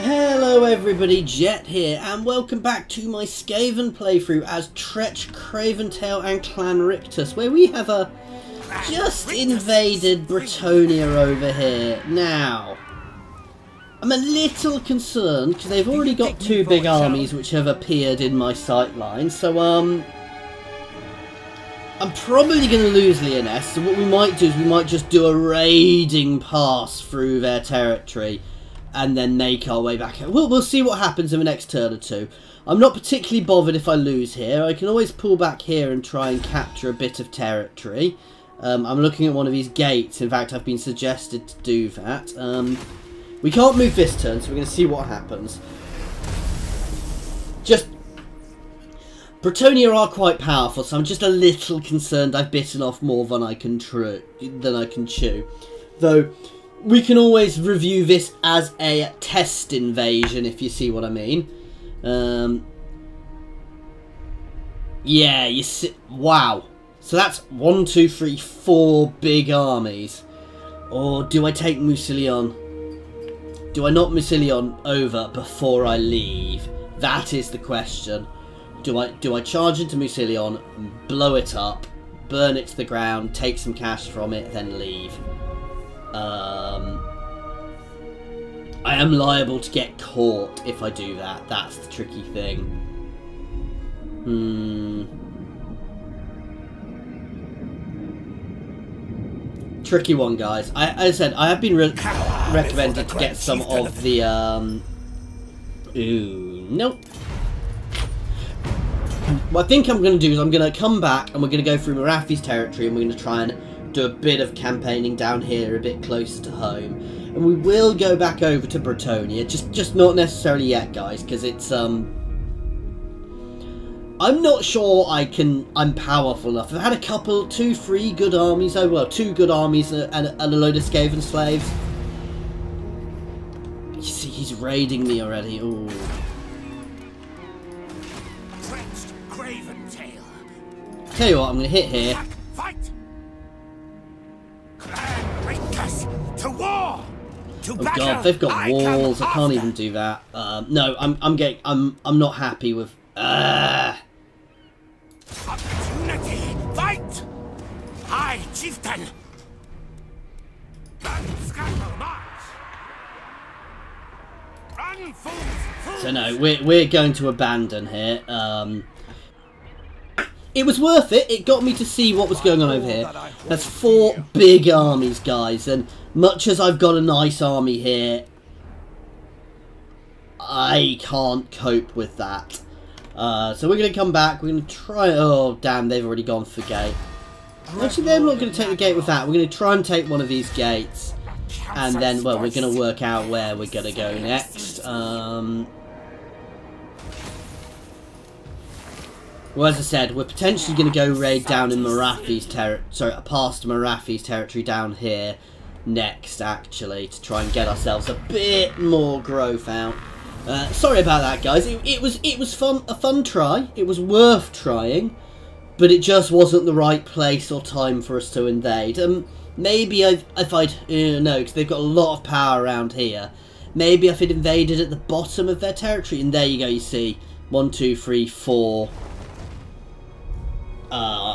Hello everybody, Jet here, and welcome back to my Skaven playthrough as Tretch Craventail and Clan Rictus, where we have just invaded Bretonnia over here. Now, I'm a little concerned because they've already got two big armies which have appeared in my sightline, so I'm probably going to lose Leoness. So what we might do is we might just do a raiding pass through their territory and then make our way back. We'll see what happens in the next turn or two. I'm not particularly bothered if I lose here. I can always pull back here and try and capture a bit of territory. I'm looking at one of these gates. In fact, I've been suggested to do that. We can't move this turn, so we're going to see what happens. Just, Bretonnia are quite powerful, so I'm just a little concerned I've bitten off more than I can chew. Though, we can always review this as a test invasion, if you see what I mean. Yeah, you see. Wow. So that's 1, 2, 3, 4 big armies. Or do I take Musilion? Do I knock Musilion over before I leave? That is the question. Do I charge into Musilion, blow it up, burn it to the ground, take some cash from it, then leave? I am liable to get caught if I do that. That's the tricky thing. Tricky one, guys. As I said, I have been recommended to get some of the ooh, nope. What I think I'm going to do is I'm going to come back and we're going to go through Marafi's territory and we're going to try and do a bit of campaigning down here, a bit closer to home, and we will go back over to Bretonnia. Just not necessarily yet, guys, because it's I'm not sure I'm powerful enough. I've had a couple, 2, 3 good armies. Oh well, 2 good armies and a load of Skaven slaves. You see, he's raiding me already. Ooh. Tretch Craventail. Tell you what, I'm going to hit here. Fight! Rictus, to war! To Oh battle! god, they've got walls. I can't even do that. No, I'm not happy with. Opportunity! Fight! Aye, chieftain! Scandal march! Run, fools! So no, we're going to abandon here. It was worth it. It got me to see what was going on over here. That's 4 big armies, guys, and much as I've got a nice army here, I can't cope with that. So we're going to come back. We're going to try. Oh damn! They've already gone for gate. Actually, they're not going to take the gate with that. We're going to try and take one of these gates, and then well, we're going to work out where we're going to go next. Well, as I said, we're potentially going to go raid down in Marafi's territory, sorry, past Marafi's territory down here next, actually, to try and get ourselves a bit more growth out. Sorry about that, guys. It was a fun try. It was worth trying, but it just wasn't the right place or time for us to invade. Maybe if I'd no, because they've got a lot of power around here. Maybe if I'd invaded at the bottom of their territory, and there you go. You see, 1, 2, 3, 4.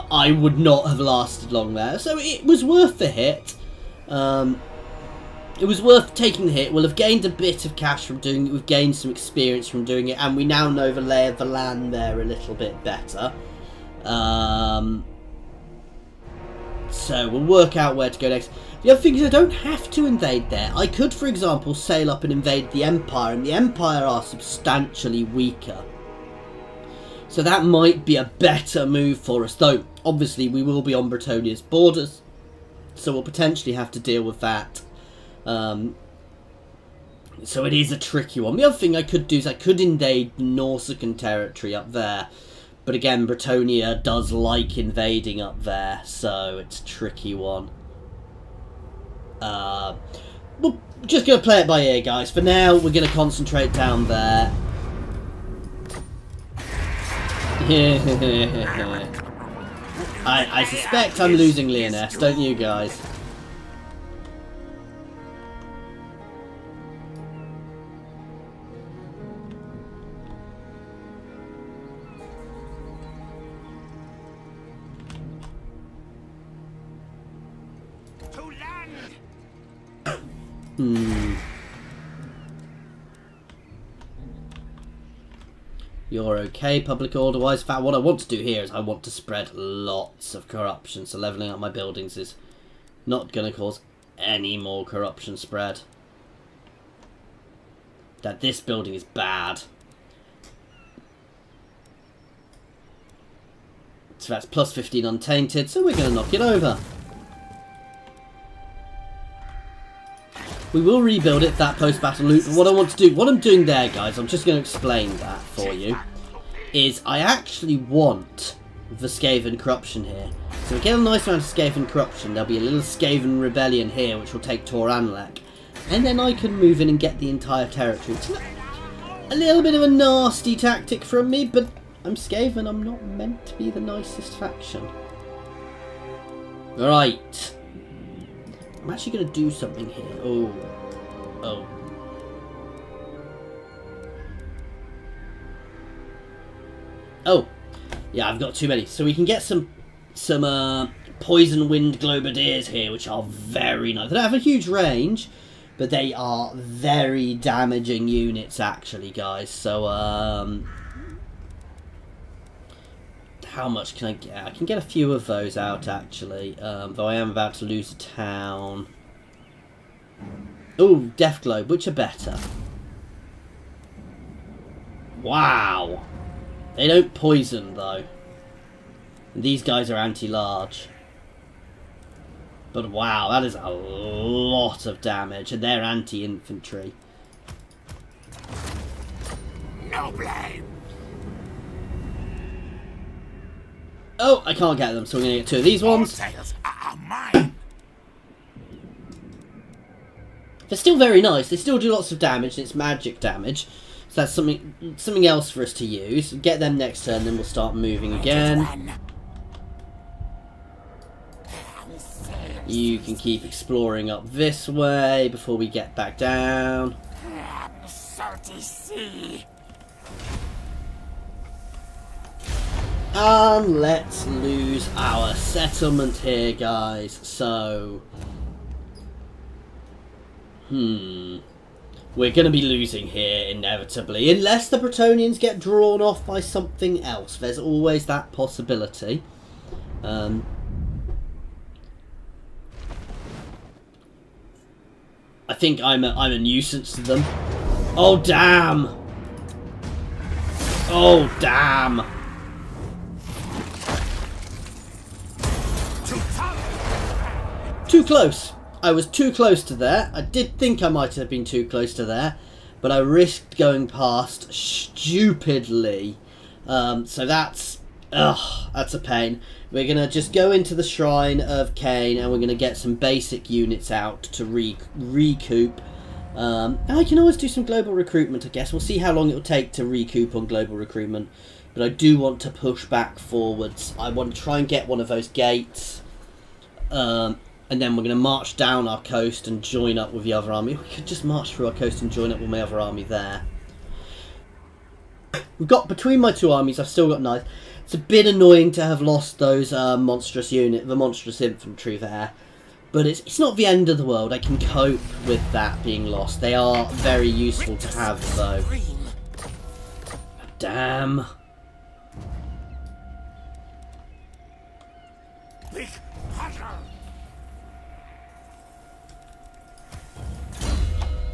I would not have lasted long there, so it was worth the hit. It was worth taking the hit. We'll have gained a bit of cash from doing it. We've gained some experience from doing it, and we now know the lay of the land there a little bit better. So we'll work out where to go next. The other thing is I don't have to invade there. I could, for example, sail up and invade the Empire, and the Empire are substantially weaker. So that might be a better move for us, though obviously we will be on Bretonnia's borders, so we'll potentially have to deal with that. So it is a tricky one. The other thing I could do is I could invade Nausicaan territory up there, but again, Bretonnia does like invading up there, so it's a tricky one. We're just going to play it by ear, guys. For now, we're going to concentrate down there. I suspect I'm losing Leoness, don't you guys? You're okay public order wise. In fact, what I want to do here is I want to spread lots of corruption. So levelling up my buildings is not going to cause any more corruption spread. That this building is bad. So that's plus 15 untainted, so we're going to knock it over. We will rebuild it, that post-battle loot, but what I want to do, what I'm doing there, guys, I'm just going to explain that for you, is I actually want the Skaven corruption here. So we get a nice amount of Skaven corruption, there'll be a little Skaven rebellion here, which will take Toranlek, and then I can move in and get the entire territory. It's a little bit of a nasty tactic from me, but I'm Skaven, I'm not meant to be the nicest faction. Right. I'm actually going to do something here. Oh. Oh. Oh. Yeah, I've got too many. So we can get some poison wind globadiers here, which are very nice. They don't have a huge range, but they are very damaging units, actually, guys. So, how much can I get? I can get a few of those out, actually, though I am about to lose a town. Ooh, Death Globe, which are better? Wow! They don't poison, though. And these guys are anti-large. But wow, that is a lot of damage, and they're anti-infantry. No blame. Oh, I can't get them, so we're going to get two of these ones. Tails are mine. They're still very nice. They still do lots of damage, and it's magic damage. So that's something else for us to use. Get them next turn, then we'll start moving again. You can keep exploring up this way before we get back down. Salty sea. And let's lose our settlement here, guys. So, we're going to be losing here inevitably, unless the Bretonnians get drawn off by something else. There's always that possibility. I think I'm a nuisance to them. Oh damn! Oh damn! Too close. I was too close to there. I did think I might have been too close to there, but I risked going past stupidly. So that's a pain. We're going to just go into the Shrine of Cain, and we're going to get some basic units out to recoup. I can always do some global recruitment, I guess. We'll see how long it will take to recoup on global recruitment. But I do want to push back forwards. I want to try and get one of those gates. And then we're going to march down our coast and join up with the other army. We could just march through our coast and join up with my other army there. We've got, between my two armies, I've still got knights. It's a bit annoying to have lost those the monstrous infantry there. But it's not the end of the world. I can cope with that being lost. They are very useful to have, though. Damn. Big hunter.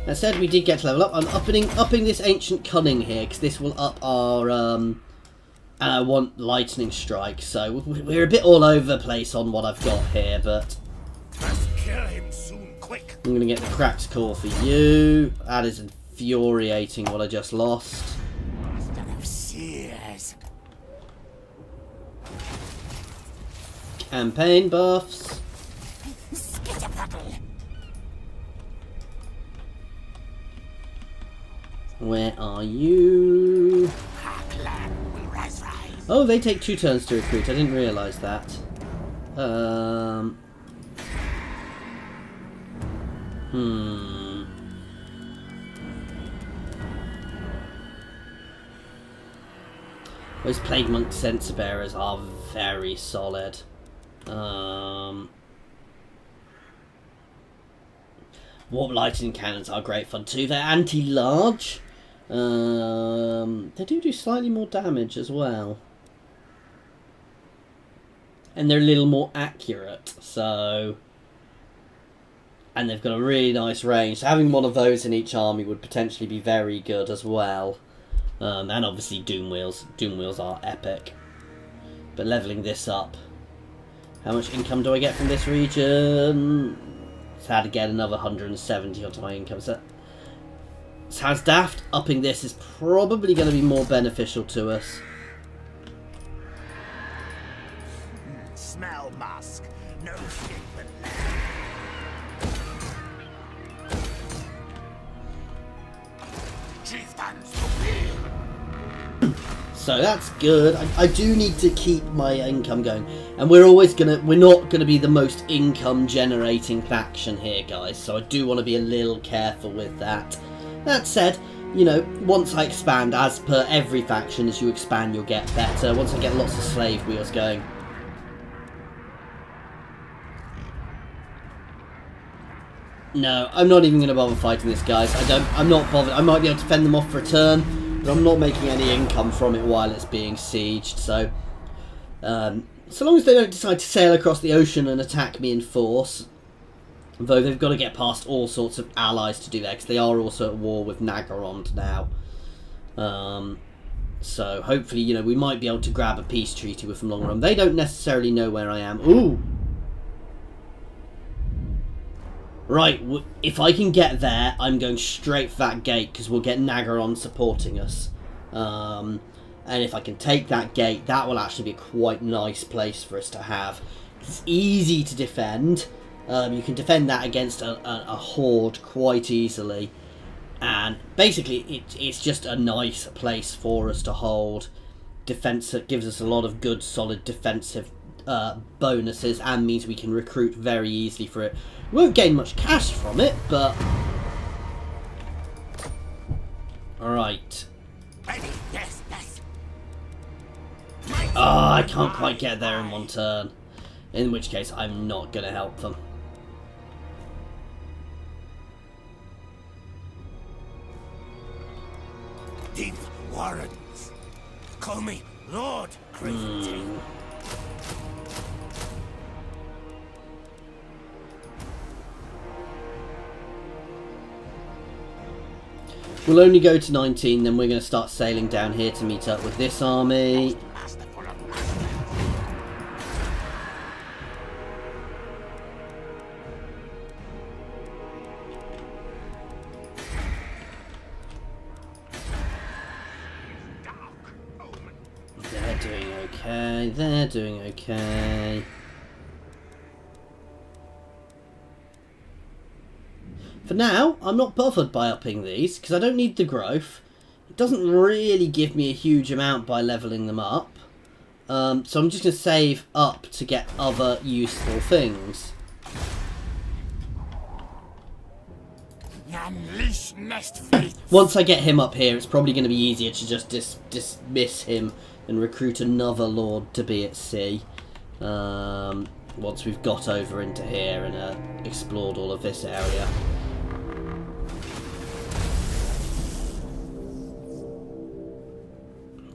That said, we did get to level up. I'm upping this Ancient Cunning here, because this will up our, and I want Lightning Strike, so we're a bit all over the place on what I've got here, but Must kill him soon, quick. I'm going to get the Cracked Core for you. That is infuriating what I just lost. Instead of seers. Campaign buffs. Skitterpuddle. Where are you? Our clan will rise. Oh, they take 2 turns to recruit. I didn't realise that. Those Plague Monk Censer Bearers are very Warp lightning cannons are great fun too. They're anti-large. They do slightly more damage as well. And they're a little more accurate, so... And they've got a really nice range. So having one of those in each army would potentially be very good as well. And obviously Doom Wheels. Doom Wheels are epic. But levelling this up. How much income do I get from this region? So I had to get another 170 onto my income. So sounds daft. Upping this is probably going to be more beneficial to us. Smell musk. No shit but chieftains to be. So that's good. I do need to keep my income going, and we're not gonna be the most income generating faction here, guys. So I do want to be a little careful with that. That said, you know, once I expand, as per every faction, as you expand, you'll get better. Once I get lots of slave wheels going. No, I'm not even going to bother fighting this, guys. I'm not bothered. I might be able to fend them off for a turn, but I'm not making any income from it while it's being sieged. So, so long as they don't decide to sail across the ocean and attack me in force, though they've got to get past all sorts of allies to do that, because they are also at war with Nagorond now. So hopefully, you know, we might be able to grab a peace treaty with them long run. They don't necessarily know where I am. Ooh. Right, if I can get there, I'm going straight for that gate, because we'll get Nagorond supporting us. And if I can take that gate, that will actually be a quite nice place for us to have. It's easy to defend. You can defend that against a horde quite easily. And basically, it's just a nice place for us to hold. Defense gives us a lot of good, solid defensive bonuses, and means we can recruit very easily for it. We won't gain much cash from it, but... Alright. Yes, yes. Oh, I can't quite get there in one turn. In which case, I'm not going to help them. Deep warrens. Call me Lord Craventail. We'll only go to 19, then we're going to start sailing down here to meet up with this army. They're doing okay, they're doing okay. For now, I'm not bothered by upping these, because I don't need the growth. It doesn't really give me a huge amount by levelling them up. So I'm just going to save up to get other useful things. Unleash nest fleet. Once I get him up here, it's probably going to be easier to just dismiss him and recruit another lord to be at sea. Once we've got over into here and explored all of this area.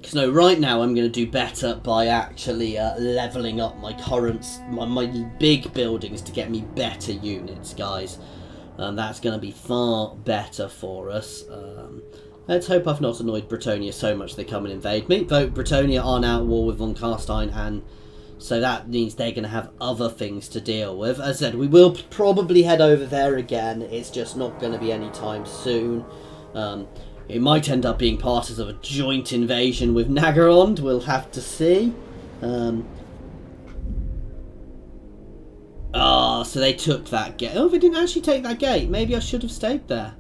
So no, right now I'm going to do better by actually levelling up my my big buildings to get me better units, guys. That's going to be far better for us. Let's hope I've not annoyed Bretonnia so much they come and invade me. Though Bretonnia are now at war with von Carstein, and so that means they're going to have other things to deal with. As I said, we will probably head over there again. It's just not going to be any time soon. It might end up being part of a joint invasion with Nagorond. We'll have to see. So they took that gate. Oh, they didn't actually take that gate. Maybe I should have stayed there.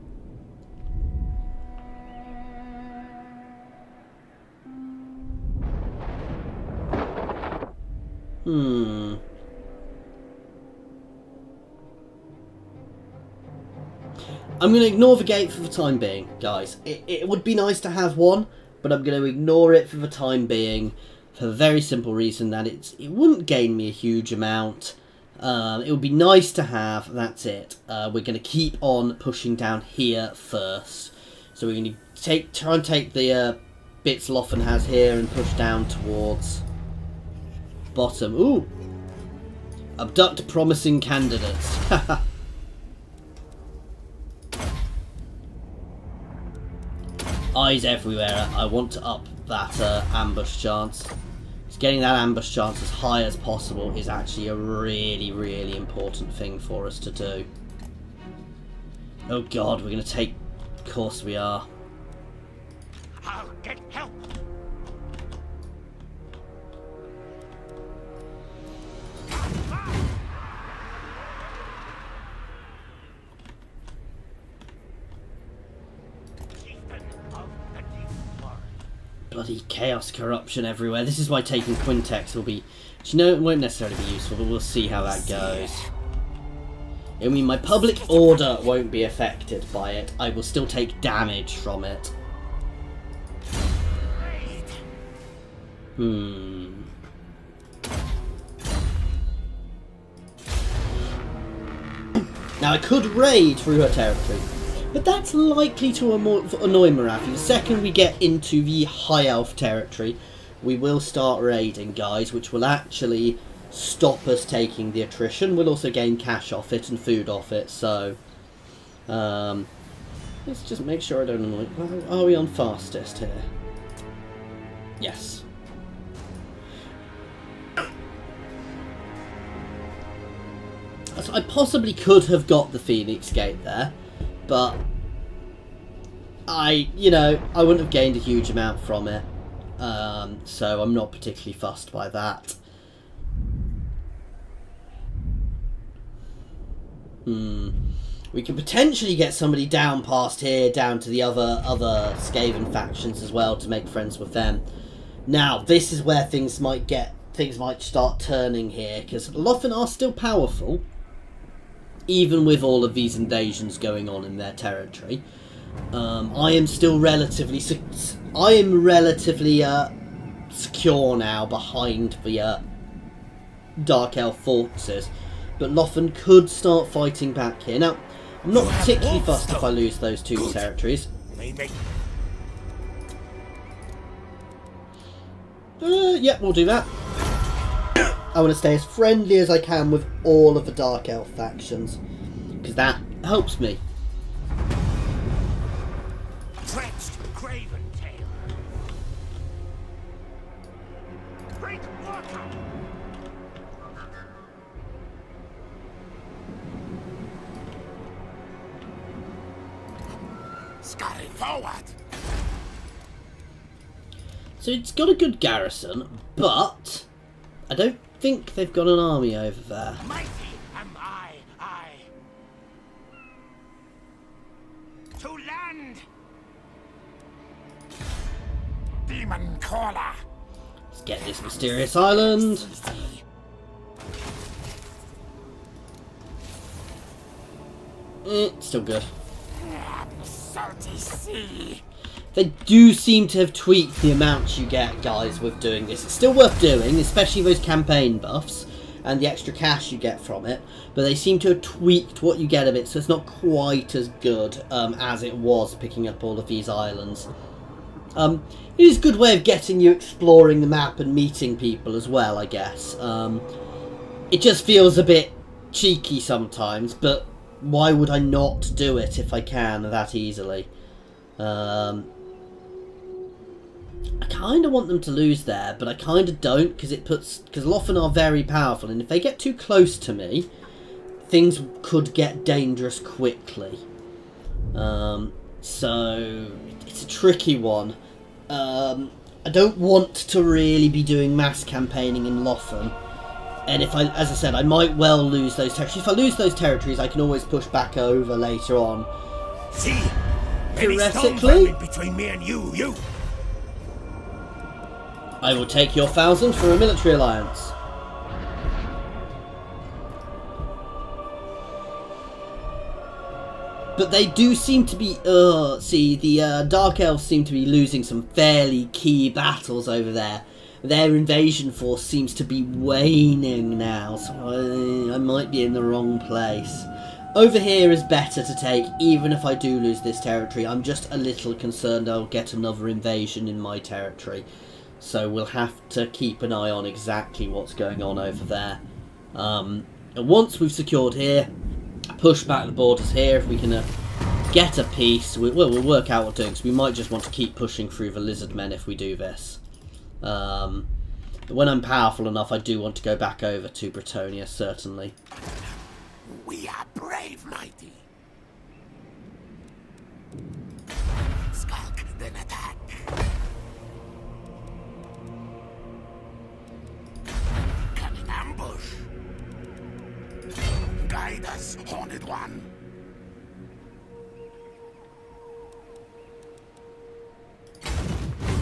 I'm going to ignore the gate for the time being, guys. It would be nice to have one, but I'm going to ignore it for the time being for the very simple reason that it wouldn't gain me a huge amount. It would be nice to have. That's it. We're going to keep on pushing down here first. So we're going to try and take the bits Loffen has here and push down towards bottom. Ooh! Abduct promising candidates. Eyes everywhere. I want to up that ambush chance. Getting that ambush chance as high as possible is actually a really, really important thing for us to do. Oh god, we're going to take... Of course we are. I'll get help. Bloody chaos corruption everywhere. This is why taking Quintex will be... You know, it won't necessarily be useful, but we'll see how that goes. I mean, my public order won't be affected by it. I will still take damage from it. Now, I could raid through her territory, but that's likely to annoy Morathi. The second we get into the High Elf territory, we will start raiding, guys, which will actually stop us taking the attrition. We'll also gain cash off it and food off it, so... let's just make sure I don't annoy... Are we on fastest here? Yes. So I possibly could have got the Phoenix Gate there, but I wouldn't have gained a huge amount from it, so I'm not particularly fussed by that. We can potentially get somebody down past here, down to the other Skaven factions as well, to make friends with them. Now, this is where things might start turning here, because Loffen are still powerful, even with all of these invasions going on in their territory. I am still relatively secure now behind the Dark Elf fortresses, but Loffen could start fighting back here. Now, I'm not particularly fussed if I lose those two territories. Yeah, we'll do that. I want to stay as friendly as I can with all of the Dark Elf factions, because that helps me. Tretch Craventail. Break water. Scurry forward. So it's got a good garrison, but I don't think they've got an army over there. Mighty am I. To land. Demon caller. Let's get this mysterious island. Still good. Salty sea. They do seem to have tweaked the amounts you get, guys, with doing this. It's still worth doing, especially those campaign buffs and the extra cash you get from it, but they seem to have tweaked what you get of it, so it's not quite as good as it was picking up all of these islands. It is a good way of getting you exploring the map and meeting people as well, I guess. It just feels a bit cheeky sometimes, but why would I not do it if I can that easily? I kind of want them to lose there, but I kind of don't, because Loffen are very powerful, and if they get too close to me, things could get dangerous quickly. So it's a tricky one. I don't want to really be doing mass campaigning in Loffen, and as I said, I might well lose those territories. If I lose those territories, I can always push back over later on. See, theoretically, between me and you. I will take your 1,000 for a military alliance. But they do seem to be... the Dark Elves seem to be losing some fairly key battles over there. their invasion force seems to be waning now, so I might be in the wrong place. Over here is better to take, even if I do lose this territory. I'm just a little concerned I'll get another invasion in my territory. So we'll have to keep an eye on exactly what's going on over there. And once we've secured here, push back the borders here. If we can get a peace, we'll work out what we're doing. So we might just want to keep pushing through the lizard men if we do this. But when I'm powerful enough, I do want to go back over to Bretonia, certainly. We are brave, mighty. Skulk, then attack. Cunning ambush. Guide us, Horned One.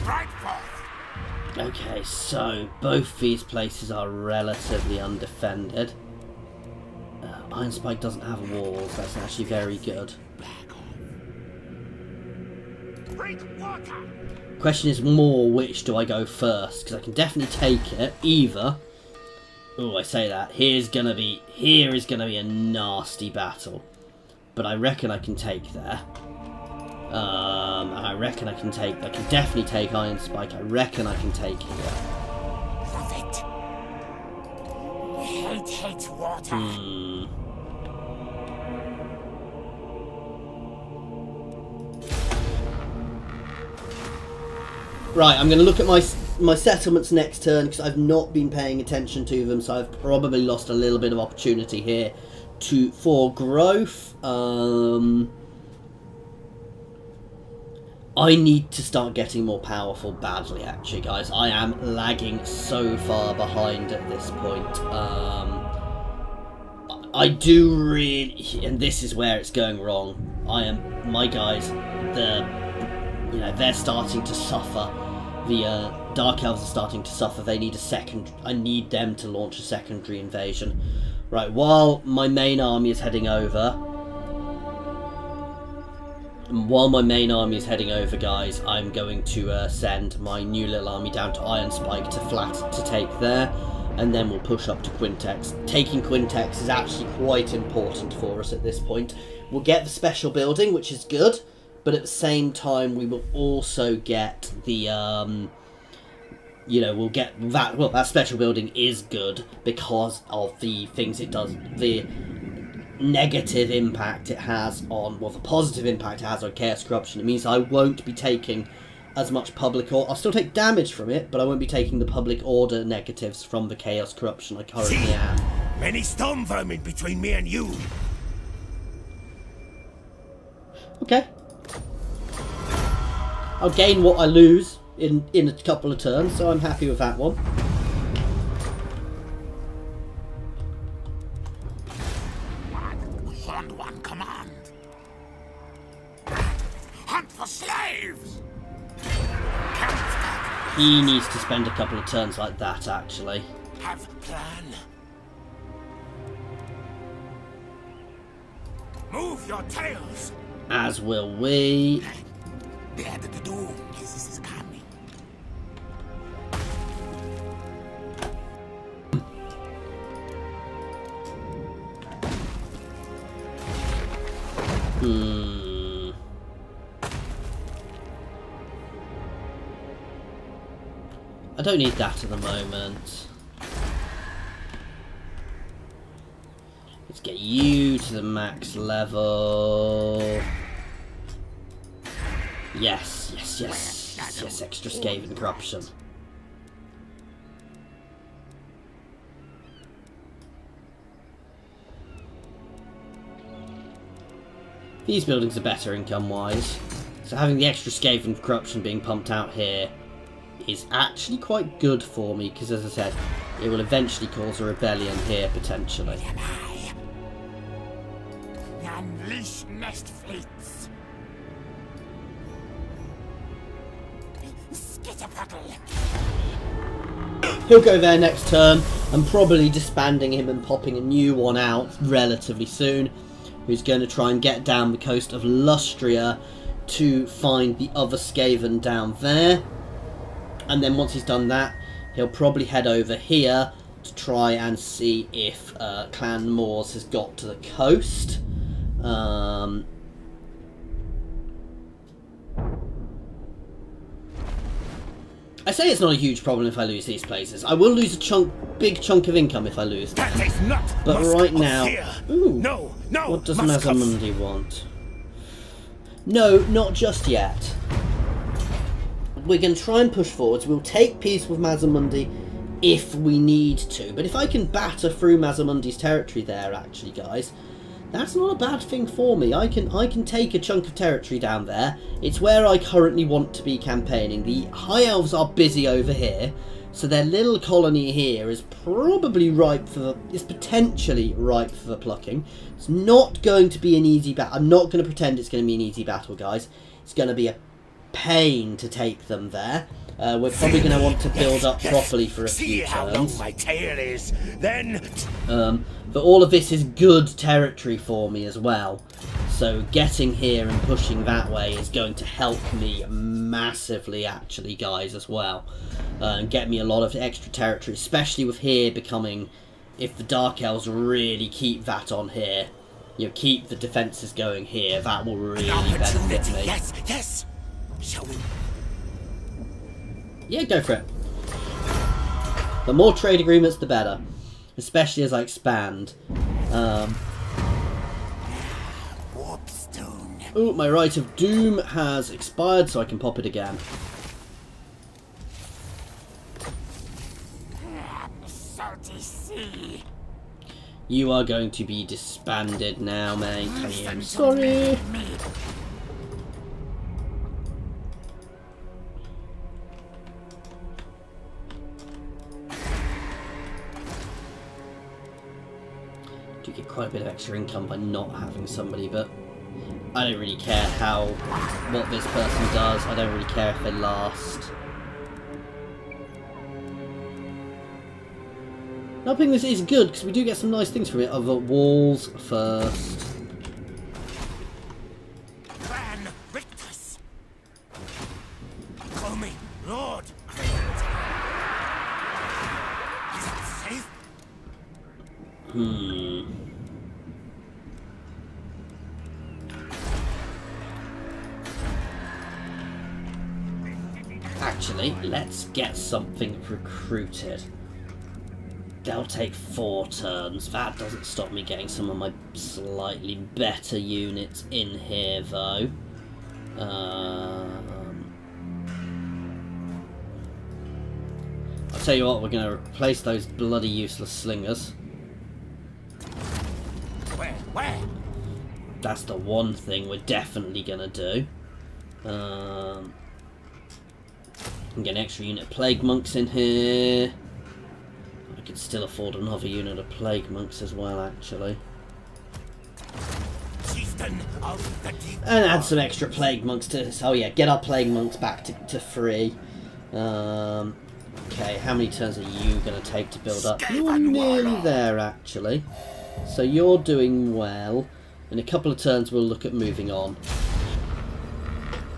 Right forth. Okay, so both these places are relatively undefended. Iron Spike doesn't have walls, that's actually very good. Question is more, which do I go first? Because I can definitely take it, either. Oh, I say that. Here is gonna be a nasty battle. But I reckon I can take there. I reckon I can definitely take Iron Spike. I reckon I can take here. Love it. Hate water. Right, I'm going to look at my settlements next turn because I've not been paying attention to them, so I've probably lost a little bit of opportunity here for growth. I need to start getting more powerful badly, actually, guys. I am lagging so far behind at this point. I do really, and this is where it's going wrong. My guys, they're starting to suffer. The Dark Elves are starting to suffer. They need I need them to launch a secondary invasion. Right, while my main army is heading over, guys, I'm going to send my new little army down to Iron Spike to take there, and then we'll push up to Quintex. Taking Quintex is actually quite important for us at this point. We'll get the special building, which is good, but at the same time we will also get the we'll get that. Well, that special building is good because of the things it does, the negative impact it has on, well, the positive impact it has on Chaos Corruption. It means I won't be taking as much public order. I'll still take damage from it, but I won't be taking the public order negatives from the Chaos Corruption I currently am. Many storm vermin between me and you. Okay. I'll gain what I lose in a couple of turns, so I'm happy with that one. Horned One command. Hunt for slaves. He needs to spend a couple of turns like that, actually. Have plan. Move your tails. As will we. Bear the doom. This is coming. I don't need that at the moment. Let's get you to the max level. Yes, yes, yes, yes, extra Skaven corruption. These buildings are better income-wise, so having the extra Skaven corruption being pumped out here is actually quite good for me, because as I said, it will eventually cause a rebellion here, potentially. Unleash nest fleets. He'll go there next turn. I'm probably disbanding him and popping a new one out relatively soon, who's going to try and get down the coast of Lustria to find the other Skaven down there. And then once he's done that, he'll probably head over here to try and see if Clan Moors has got to the coast. I say it's not a huge problem if I lose these places. I will lose a big chunk of income if I lose them. That is not But right now... Ooh, no, what does Mazamundi want? No, not just yet. We're going to try and push forwards. We'll take peace with Mazamundi if we need to. But if I can batter through Mazamundi's territory there, actually, guys, that's not a bad thing for me. I can take a chunk of territory down there. It's where I currently want to be campaigning. The High Elves are busy over here, so their little colony here is probably ripe for the... is potentially ripe for the plucking. It's not going to be an easy battle. I'm not going to pretend it's going to be an easy battle, guys. It's going to be a pain to take them there. We're probably going to want to build up properly for a few turns. How long my tail is, then. But all of this is good territory for me as well. So getting here and pushing that way is going to help me massively, actually, guys, as well. And get me a lot of extra territory, especially with here becoming, if the Dark Elves really keep that on here, you know, keep the defences going here, that will really benefit me. Yes, yes. Shall we? Yeah, go for it. The more trade agreements, the better. Especially as I expand. Warpstone. Oh, my Right of Doom has expired, so I can pop it again. Salty sea. You are going to be disbanded now, mate. I am sorry. Do get quite a bit of extra income by not having somebody, but I don't really care what this person does. I don't really care if they last. Helping this is good because we do get some nice things from it. Other walls first. Clan Rictus. Call me Lord. Is it safe? Actually, let's get something recruited. They'll take 4 turns. That doesn't stop me getting some of my slightly better units in here, though. I'll tell you what, we're going to replace those bloody useless slingers. Where? That's the one thing we're definitely going to do. And get an extra unit of Plague Monks in here. I could still afford another unit of Plague Monks as well, actually. Chieftain of the Deep. And add some extra Plague Monks to... Oh yeah, get our Plague Monks back to 3. Okay, how many turns are you going to take to build up? You're nearly there, actually. So you're doing well. In a couple of turns, we'll look at moving on.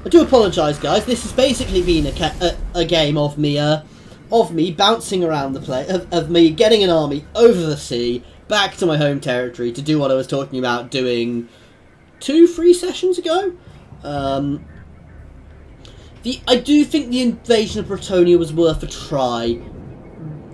I do apologise, guys. This has basically been a game of me bouncing around the place, of me getting an army over the sea, back to my home territory to do what I was talking about doing 2-3 sessions ago. I do think the invasion of Bretonia was worth a try.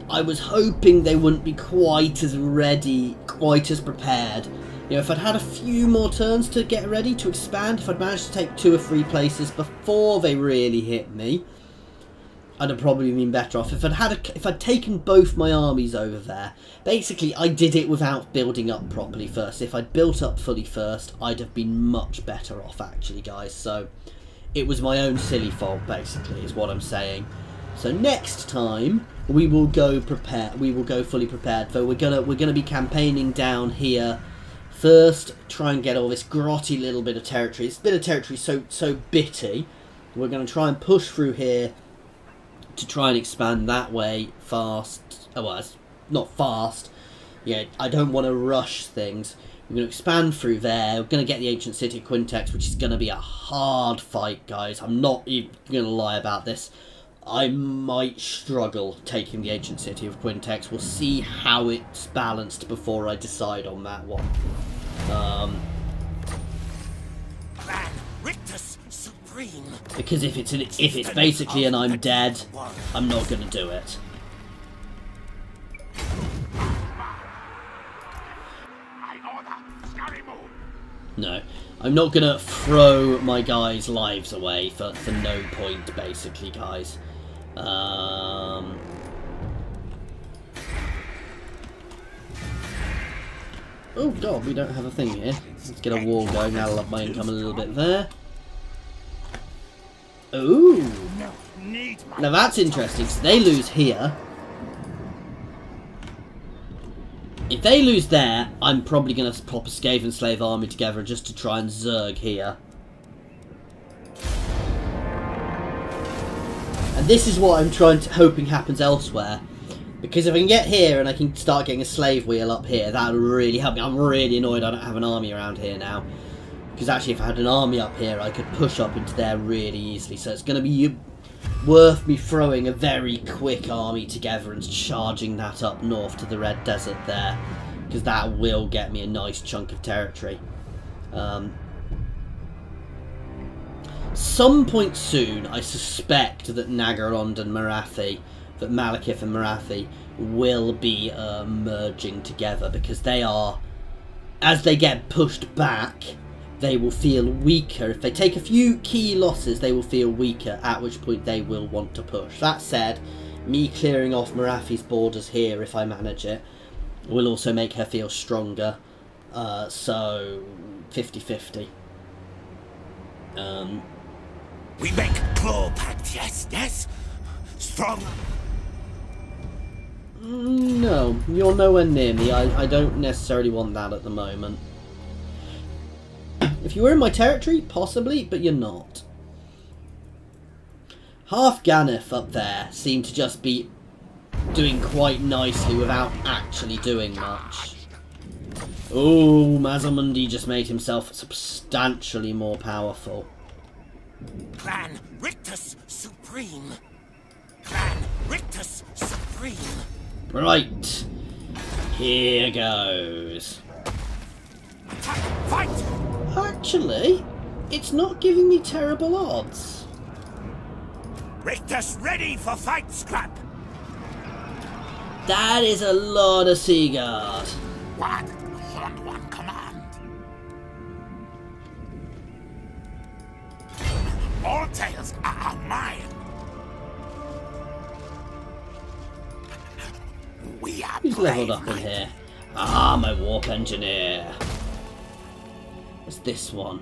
I was hoping they wouldn't be quite as ready, quite as prepared. You know, if I'd had a few more turns to get ready to expand, if I'd managed to take 2 or 3 places before they really hit me, I'd have probably been better off. If I'd taken both my armies over there, basically I did it without building up properly first. If I'd built up fully first, I'd have been much better off, actually, guys. So it was my own silly fault, basically, is what I'm saying. So next time we will go prepared. We will go fully prepared. So we're gonna be campaigning down here. First, try and get all this grotty little bit of territory. This bit of territory so bitty. We're going to try and push through here to try and expand that way fast. Oh, well, it's not fast. Yeah, I don't want to rush things. We're going to expand through there. We're going to get the ancient city of Quintex, which is going to be a hard fight, guys. I'm not even going to lie about this. I might struggle taking the ancient city of Quintex. We'll see how it's balanced before I decide on that one. Rictus supreme. Because if it's basically an I'm dead, I'm not going to do it. No, I'm not going to throw my guys' lives away for no point, basically, guys. Oh god, we don't have a thing here. Let's get a wall going. That'll up my income a little bit there. Ooh! Now that's interesting, so they lose here. If they lose there, I'm probably going to pop a Skaven slave army together just to try and zerg here. And this is what I'm hoping happens elsewhere. Because if I can get here and I can start getting a slave wheel up here, that would really help me. I'm really annoyed I don't have an army around here now. Because actually if I had an army up here, I could push up into there really easily. So it's going to be worth me throwing a very quick army together and charging that up north to the Red Desert there, because that will get me a nice chunk of territory. Some point soon, I suspect that Naggarond and Marathi, that Malekith and Marathi will be merging together, because they are, as they get pushed back, they will feel weaker. If they take a few key losses, they will feel weaker, at which point they will want to push. That said, me clearing off Marathi's borders here, if I manage it, will also make her feel stronger. So, 50-50. We make claw pact, yes, yes? Strong. No, you're nowhere near me. I don't necessarily want that at the moment. If you were in my territory, possibly, but you're not. Half Ganef up there seem to just be doing quite nicely without actually doing much. Oh, Mazamundi just made himself substantially more powerful. Clan Rictus supreme. Clan Rictus supreme. Right. Here goes. Attack! Fight! Actually, it's not giving me terrible odds. Rictus ready for fight, scrap! That is a lot of Seaguard. What? Horned one command. All tales are mine. We are Who's brave, leveled up in right? here? Ah, my warp engineer. It's this one.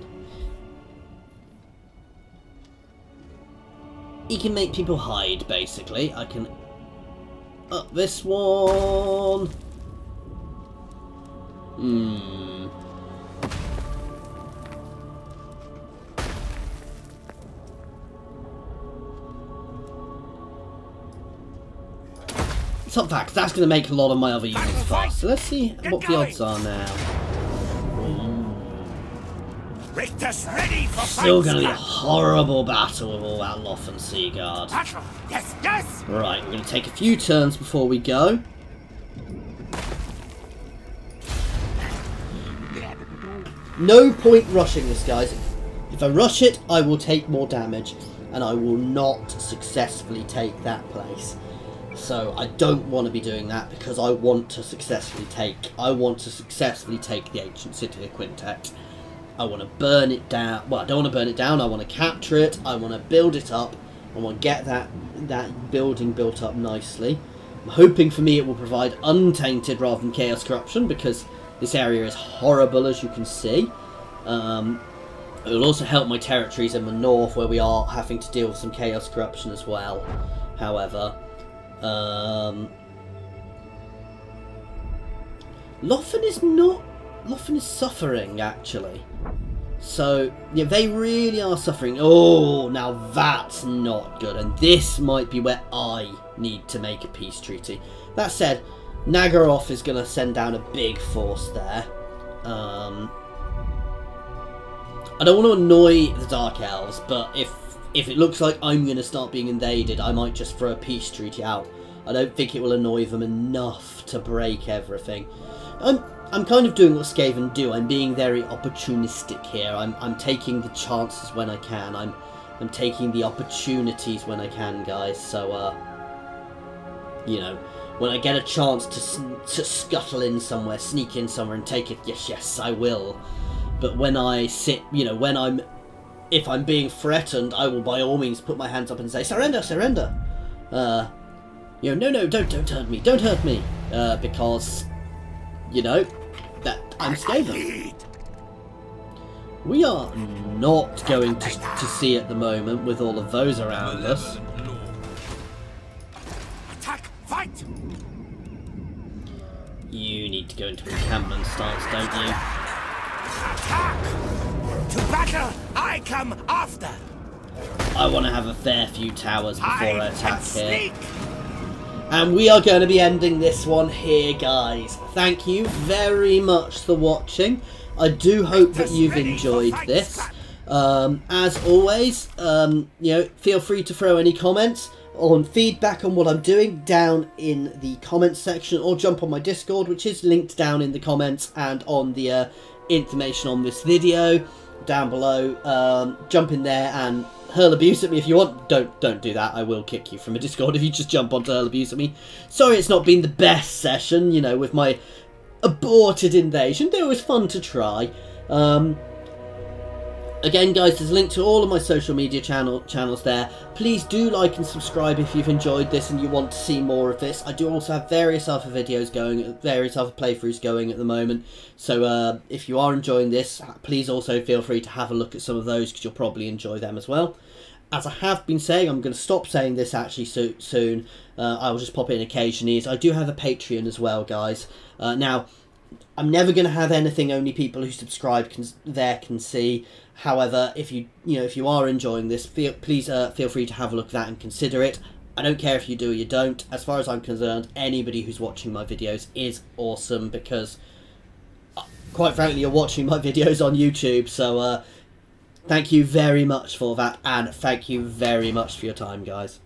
He can make people hide, basically. I can up this one. Top fact, that's going to make a lot of my other units fast. So let's see what the odds are now. Rictus ready for Still fight, going to be a scrap! horrible battle with all that Loth and Seaguard. Battle! Yes, yes! Right, we're going to take a few turns before we go. No point rushing this, guys. If I rush it, I will take more damage, and I will not successfully take that place. So I don't want to be doing that, because I want to successfully take the ancient city of Quintex. I want to burn it down. Well, I don't want to burn it down. I want to capture it. I want to build it up. I want to get that building built up nicely. I'm hoping for me it will provide untainted rather than chaos corruption, because this area is horrible, as you can see. It will also help my territories in the north, where we are having to deal with some chaos corruption as well. However, Lothan is suffering, actually. So, yeah, they really are suffering. Oh, now that's not good. And this might be where I need to make a peace treaty. That said, Naggaroth is going to send down a big force there. I don't want to annoy the Dark Elves, but if if it looks like I'm going to start being invaded, I might just throw a peace treaty out. I don't think it will annoy them enough to break everything. I'm kind of doing what Skaven do. I'm being very opportunistic here. I'm taking the chances when I can. I'm taking the opportunities when I can, guys. So, you know, when I get a chance to scuttle in somewhere, sneak in somewhere and take it, yes, I will. But when I sit, you know, if I'm being threatened, I will by all means put my hands up and say, surrender, surrender. You know, no, don't hurt me, don't hurt me. Because, you know, that I'm Skaven. We are not going to see at the moment with all of those around us. Attack! Fight! You need to go into encampment stance, don't you? Attack! To battle! I come after! I want to have a fair few towers before I attack here. Sneak. And we are going to be ending this one here, guys. Thank you very much for watching. I do hope that you've enjoyed this. As always, you know, feel free to throw any comments on feedback on what I'm doing down in the comments section, or jump on my Discord, which is linked down in the comments and on the information on this video down below. Jump in there and hurl abuse at me if you want. Don't do that. I will kick you from a Discord if you just jump on to hurl abuse at me. Sorry it's not been the best session, you know, with my aborted invasion. It was fun to try. Again, guys, there's a link to all of my social media channels there. Please do like and subscribe if you've enjoyed this and you want to see more of this. I do also have various other videos going, various other playthroughs going at the moment. So if you are enjoying this, please also feel free to have a look at some of those, because you'll probably enjoy them as well. As I have been saying, I'm going to stop saying this actually soon. I will just pop it in occasionally. I do have a Patreon as well, guys. Now, I'm never going to have anything only people who subscribe can see. However, if you are enjoying this, please feel free to have a look at that and consider it. I don't care if you do or you don't. As far as I'm concerned, anybody who's watching my videos is awesome, because, quite frankly, you're watching my videos on YouTube. So, thank you very much for that, and thank you very much for your time, guys.